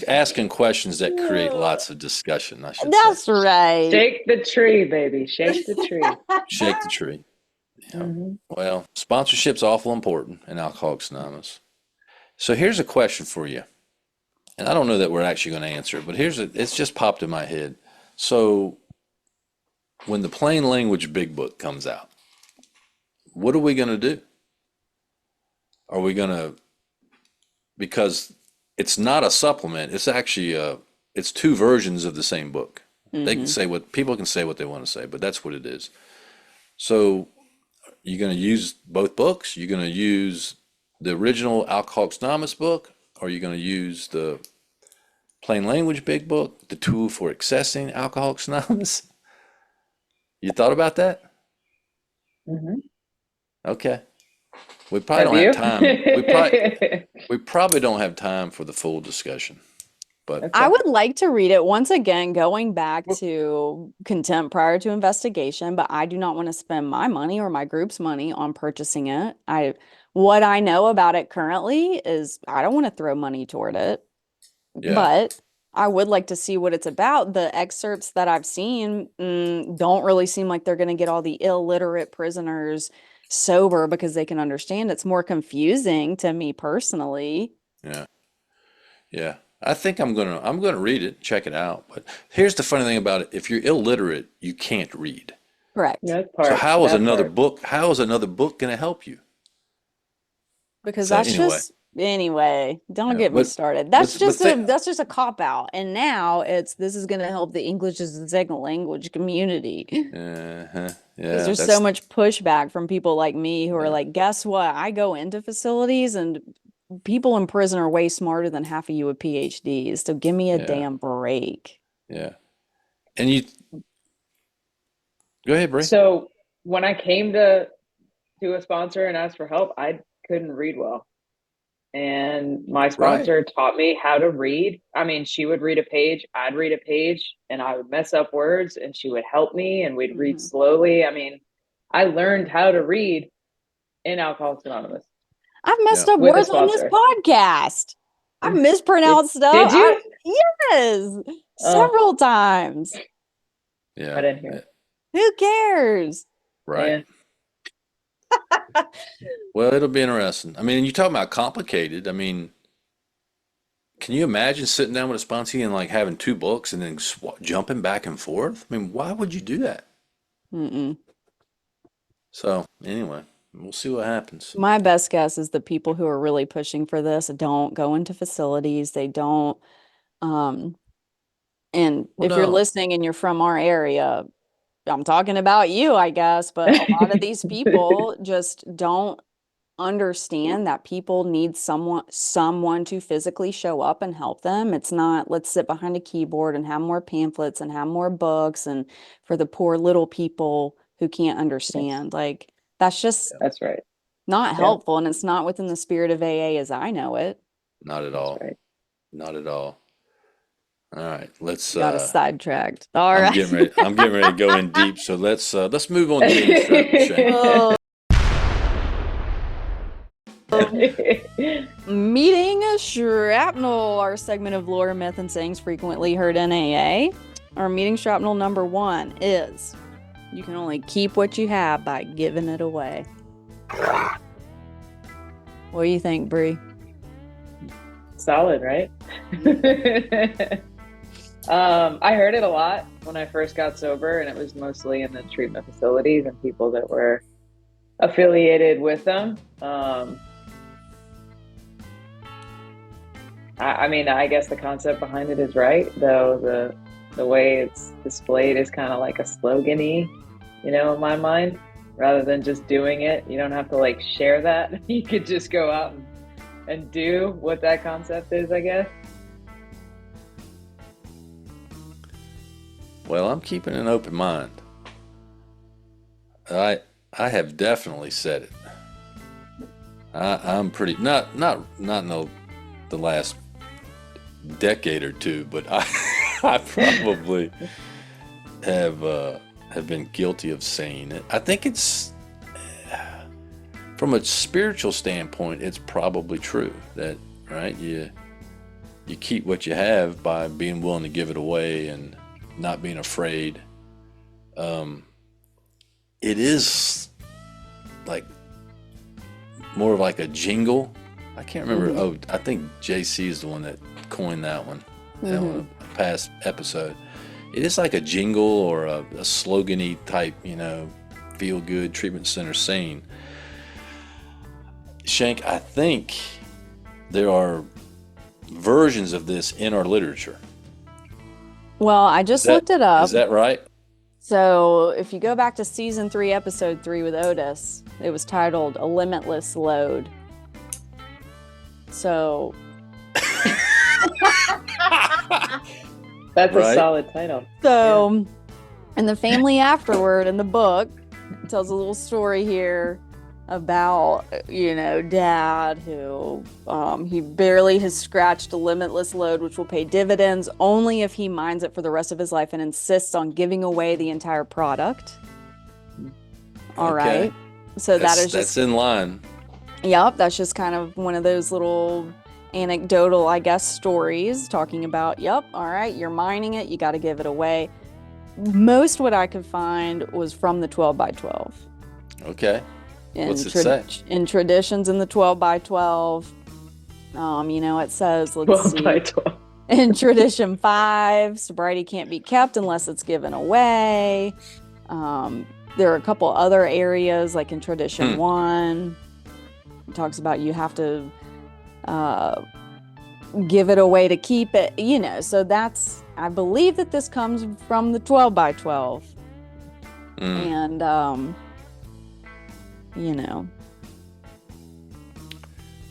asking questions that create lots of discussion, I should say. That's right. Shake the tree, baby. Shake the tree. Shake the tree. Yeah. Hmm. Well, sponsorship's awful important in Alcoholics Anonymous. So here's a question for you. And I don't know that we're actually going to answer it, but it's just popped in my head. So when the plain language big book comes out, what are we going to do? Are we going to, because it's not a supplement, it's actually it's two versions of the same book. They can Hmm. say what people can say what they want to say, but that's what it is. So you're going to use both books. You're going to use the original Alcoholics Anonymous book, or you're going to use the plain language big book, the tool for accessing Alcoholics Anonymous. You thought about that? Hmm. Okay. We probably Have don't have you? time. We probably don't have time for the full discussion. But I Okay. would like to read it once again, going back to contempt prior to investigation, but I do not want to spend my money or my group's money on purchasing it. What I know about it currently is I don't want to throw money toward it, yeah, but I would like to see what it's about. The excerpts that I've seen, don't really seem like they're going to get all the illiterate prisoners sober because they can understand. It's more confusing to me personally. yeah, yeah. I think I'm gonna read it, check it out. But here's the funny thing about it: if you're illiterate, you can't read. Correct. That So part. That part. how is another book gonna help you? Because So that's anyway, just anyway, don't yeah, get me started. but That's just a cop out. And now this is going to help the English as a second language community. Because yeah, there's so that's much pushback from people like me who are yeah, like, guess what? I go into facilities and people in prison are way smarter than half of you with PhDs. So give me a yeah, damn break. yeah. And you go ahead, Brie. So when I came to a sponsor and asked for help, I couldn't read well. And my sponsor taught me how to read. I mean, she would read a page, I'd read a page, and I would mess up words, and she would help me, and we'd read slowly. I mean, I learned how to read in Alcoholics Anonymous. I've messed up words on this podcast. I've mispronounced stuff. Did you? Yes, several times. Yeah. I didn't hear it. Who cares? Right. Yeah. Well, it'll be interesting. I mean, you talk about complicated. I mean, can you imagine sitting down with a sponsee and like having two books and then jumping back and forth? I mean, why would you do that? So anyway, we'll see what happens. My best guess is the people who are really pushing for this don't go into facilities. They don't. And if you're listening and you're from our area, I'm talking about you, I guess, but a lot of these people just don't understand that people need someone to physically show up and help them. It's not, let's sit behind a keyboard and have more pamphlets and have more books, and for the poor little people who can't understand. Like, that's right. Not helpful, and it's not within the spirit of AA as I know it. Not at all. Right. Not at all. All right, let's got us sidetracked. All right. I'm getting ready to go in deep, so let's move on to the Meeting Shrapnel, our segment of lore, myth, and sayings frequently heard in AA. Our meeting shrapnel number 1 is, you can only keep what you have by giving it away. What do you think, Brie? Solid, right? I heard it a lot when I first got sober, and it was mostly in the treatment facilities and people that were affiliated with them. I mean, I guess the concept behind it is right, though the way it's displayed is kind of like a slogan-y, in my mind, rather than just doing it. You don't have to like share that. You could just go out and do what that concept is, I guess. Well, I'm keeping an open mind. I have definitely said it. I'm pretty not in the last decade or two, but I probably have been guilty of saying it. I think it's from a spiritual standpoint, it's probably true that, right? You keep what you have by being willing to give it away and not being afraid. It is like more of like a jingle. I can't remember. Oh, I think JC is the one that coined that one on a past episode. It is like a jingle or a slogan-y type, feel good treatment center saying. Shank, I think there are versions of this in our literature. Well, I just looked it up. Is that right? So if you go back to season 3, episode 3 with Otis, it was titled A Limitless Load. So that's a solid title. So in the family afterward in the book, it tells a little story here about, dad who he barely has scratched a limitless load, which will pay dividends only if he mines it for the rest of his life and insists on giving away the entire product. All right. So that's in line. Yep. That's just kind of one of those little anecdotal, I guess, stories talking about, all right, you're mining it, you got to give it away. Most what I could find was from the 12 by 12. Okay. What's it say? In traditions in the 12 by 12, it says, let's 12 by 12. In tradition 5, sobriety can't be kept unless it's given away. There are a couple other areas, like in tradition 1, it talks about you have to give it away to keep it, so I believe that this comes from the 12 by 12. And,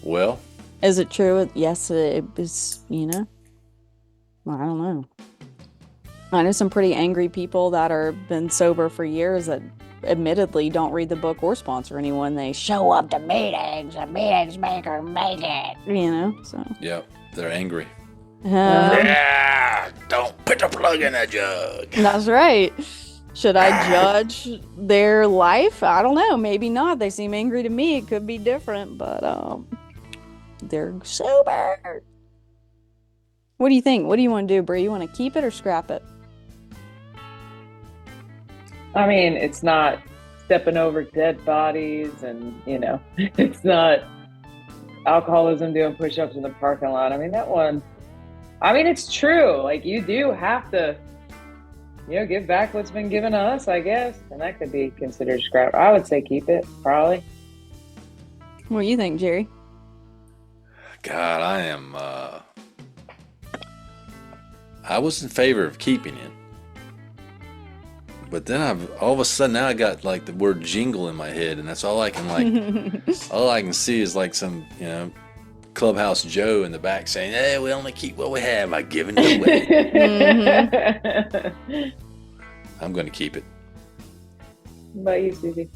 well, is it true? Yes, it is, I don't know. I know some pretty angry people that are been sober for years that admittedly don't read the book or sponsor anyone. They show up to meetings and meetings make or make it, so. Yep, they're angry. Yeah, don't put the plug in that jug. That's right. Should I judge their life? I don't know. Maybe not. They seem angry to me. It could be different, but they're sober. What do you think? What do you want to do, Brie? You want to keep it or scrap it? I mean, it's not stepping over dead bodies and, it's not alcoholism doing push-ups in the parking lot. I mean, that one, it's true. Like, you do have to, give back what's been given to us, I guess. And that could be considered scrap. I would say keep it, probably. What do you think, Jerry? God, I was in favor of keeping it. But then all of a sudden now I got like the word jingle in my head, and that's all I can all I can see is like some, Clubhouse Joe in the back saying, "Hey, we only keep what we have by giving it away." I'm going to keep it. What about you, Susie?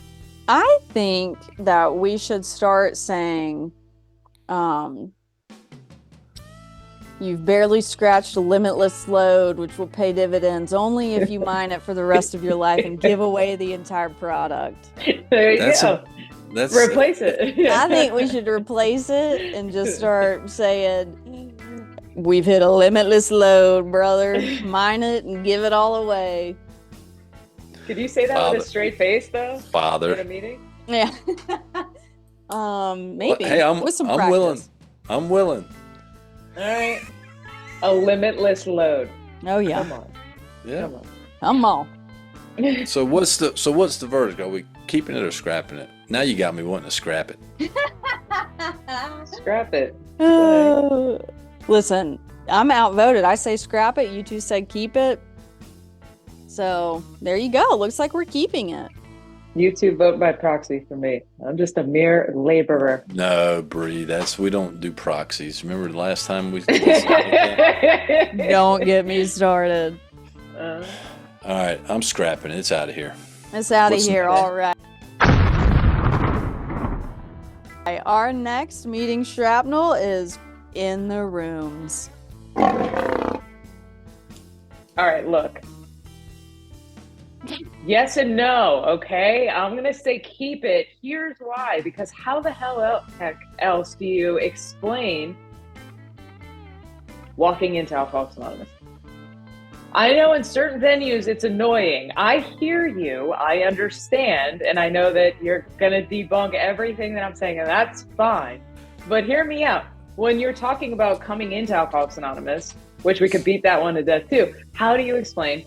I think that we should start saying, you've barely scratched a limitless load, which will pay dividends only if you mine it for the rest of your life and give away the entire product. There you go. Replace it. I think we should replace it and just start saying, we've hit a limitless load, brother. Mine it and give it all away. Could you say that with a straight face, though? Father. At a meeting? Yeah. Maybe. Hey, I'm practice. willing. I'm willing. All right. A limitless load. Oh yeah. Come on. Yeah. Come on. So what's the verdict? Are we keeping it or scrapping it? Now you got me wanting to scrap it. Scrap it. Listen, I'm outvoted. I say scrap it. You two said keep it. So there you go. Looks like we're keeping it. You two vote by proxy for me. I'm just a mere laborer. No, Brie, we don't do proxies. Remember the last time we Don't get me started. All right, I'm scrapping it. It's out of here. It's out of here. All right. Our next meeting shrapnel is in the rooms. All right, look. Yes and no, okay? I'm going to say keep it. Here's why. Because how the hell else do you explain walking into Alcoholics Anonymous? I know in certain venues it's annoying. I hear you. I understand. And I know that you're going to debunk everything that I'm saying, and that's fine. But hear me out. When you're talking about coming into Alcoholics Anonymous, which we could beat that one to death too, how do you explain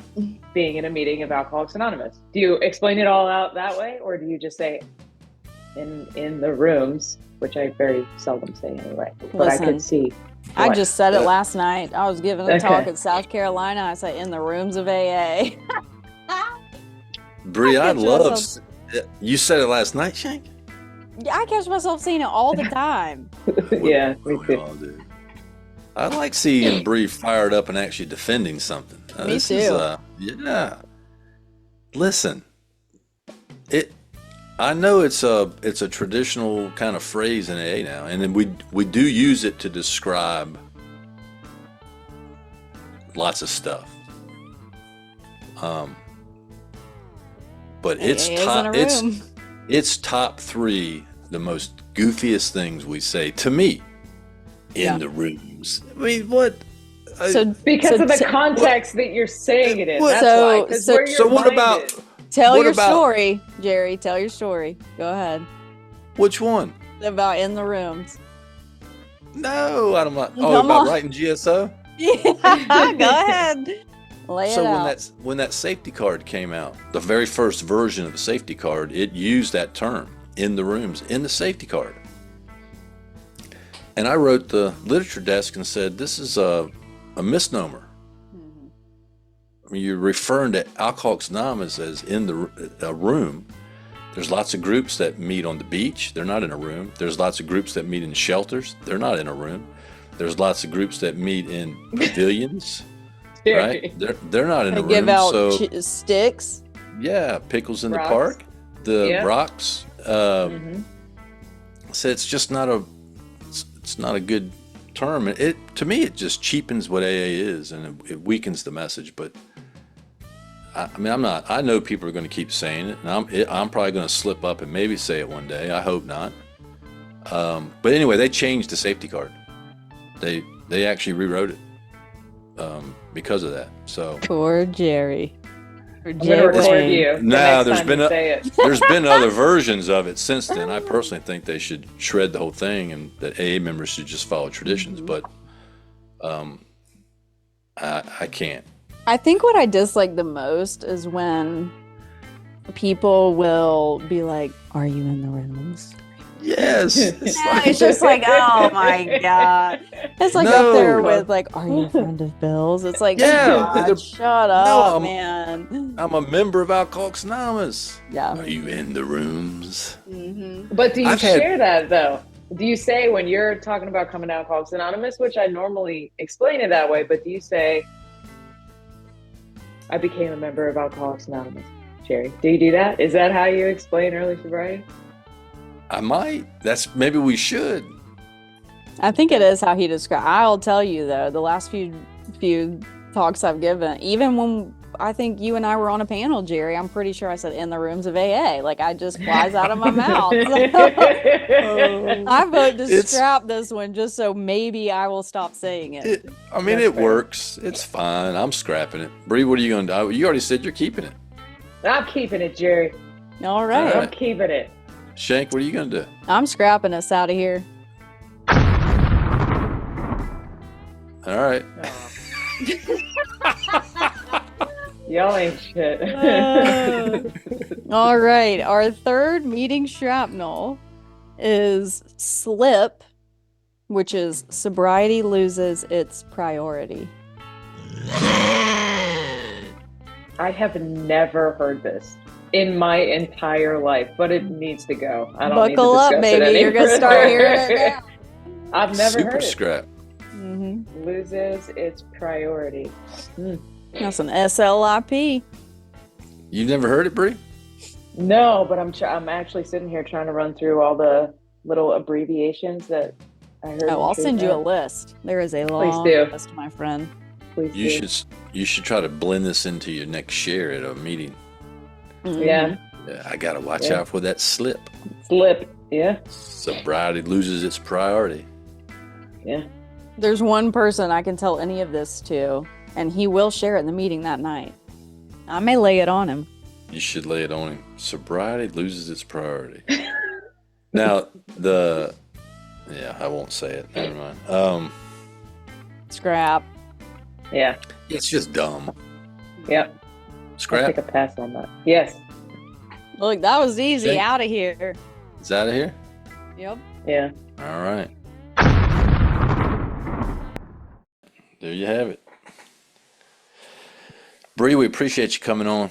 being in a meeting of Alcoholics Anonymous? Do you explain it all out that way? Or do you just say in the rooms, which I very seldom say anyway, but Listen, I could see. I just said it last night. I was giving a talk at South Carolina. I said in the rooms of AA. Brie, I love. You said it last night, Shank? I catch myself saying it all the time. Yeah, me too. Dude. I like seeing Brie fired up and actually defending something. Me too. Yeah. Listen, I know it's a traditional kind of phrase in AA now, and then we do use it to describe lots of stuff. But it's top 3 the most goofiest things we say to me in the rooms. I mean, what? Because of the context that you're saying it in. That's why. So what about? Tell your story, Jerry. Tell your story. Go ahead. Which one? About in the rooms. No, I'm not. Oh, about writing GSO? Yeah, go ahead. Lay it out. So when that safety card came out, the very first version of the safety card, it used that term, in the rooms, in the safety card. And I wrote the literature desk and said, this is a misnomer. I mean, you're referring to Alcoholics Anonymous as in a room. There's lots of groups that meet on the beach. They're not in a room. There's lots of groups that meet in shelters. They're not in a room. There's lots of groups that meet in pavilions. Right? They're not in a room. Give out sticks. Yeah, pickles in Rocks. the park. the rocks. Mm-hmm. So it's just not a good term. It to me it just cheapens what AA is, and it weakens the message. But I mean, I know people are going to keep saying it, and I'm probably going to slip up and maybe say it one day. I hope not. But anyway, they changed the safety card. They actually rewrote it because of that. So Poor Jerry. I'm going to record you. No, there's been other versions of it since then. I personally think they should shred the whole thing, and that AA members should just follow traditions. But I can't. I think what I dislike the most is when people will be like, "Are you in the rooms?" Yes. It's just like, oh my God. It's like up there with like, "Are you a friend of Bill's?" It's like, God, shut up, man. I'm a member of Alcoholics Anonymous. Yeah. Are you in the rooms? Mm-hmm. But do you share that though? Do you say when you're talking about coming to Alcoholics Anonymous, which I normally explain it that way, but do you say, I became a member of Alcoholics Anonymous, Jerry? Do you do that? Is that how you explain early sobriety? I might. Maybe we should. I think it is how he described. I'll tell you though, the last few talks I've given, even when I think you and I were on a panel, Jerry, I'm pretty sure I said in the rooms of AA. Like I just flies out of my mouth. I vote to scrap this one just so maybe I will stop saying it. It works. It's fine. I'm scrapping it. Brie, what are you going to do? You already said you're keeping it. I'm keeping it, Jerry. All right. I'm keeping it. Shank, what are you going to do? I'm scrapping us out of here. All right. Y'all ain't shit. All right. Our third meeting shrapnel is SLIP, which is sobriety loses its priority. I have never heard this in my entire life, but it needs to go. I don't Buckle need to up, baby. You're going to start hearing it now. I've never Super heard it. scrap. Mm-hmm. Loses its priority. That's an SLIP. You've never heard it, Brie? No, but I'm actually sitting here trying to run through all the little abbreviations that I heard. Oh, I'll send you a list. There is a long list, my friend. Please You should try to blend this into your next share at a meeting. Mm-hmm. Yeah. I got to watch out for that slip. Slip. Yeah. Sobriety loses its priority. Yeah. There's one person I can tell any of this to, and he will share it in the meeting that night. I may lay it on him. You should lay it on him. Sobriety loses its priority. Now, I won't say it. Never mind. Scrap. Yeah. It's just dumb. Yep. Scrap. I'll take a pass on that. Yes. Look, that was easy. Okay. Out of here. Is out of here? Yep. Yeah. All right. There you have it. Brie, we appreciate you coming on,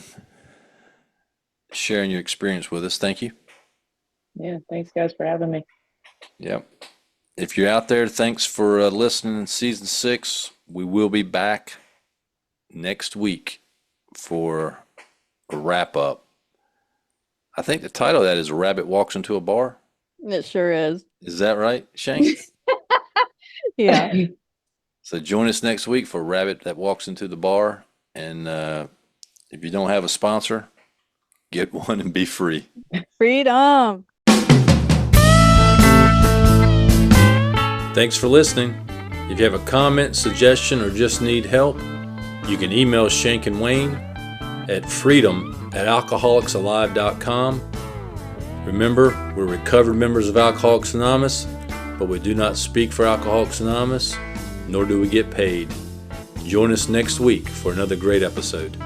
sharing your experience with us. Thank you. Yeah. Thanks, guys, for having me. Yep. If you're out there, thanks for listening in season 6. We will be back next week for a wrap up. I think the title of that is A Rabbit Walks Into a Bar. It sure is. Is that right, Shank? Yeah. So join us next week for Rabbit That Walks Into the Bar. And if you don't have a sponsor, get one and be free. Freedom. Thanks for listening. If you have a comment, suggestion, or just need help, you can email Shank and Wayne at freedom@alcoholicsalive.com. Remember, we're recovered members of Alcoholics Anonymous, but we do not speak for Alcoholics Anonymous, nor do we get paid. Join us next week for another great episode.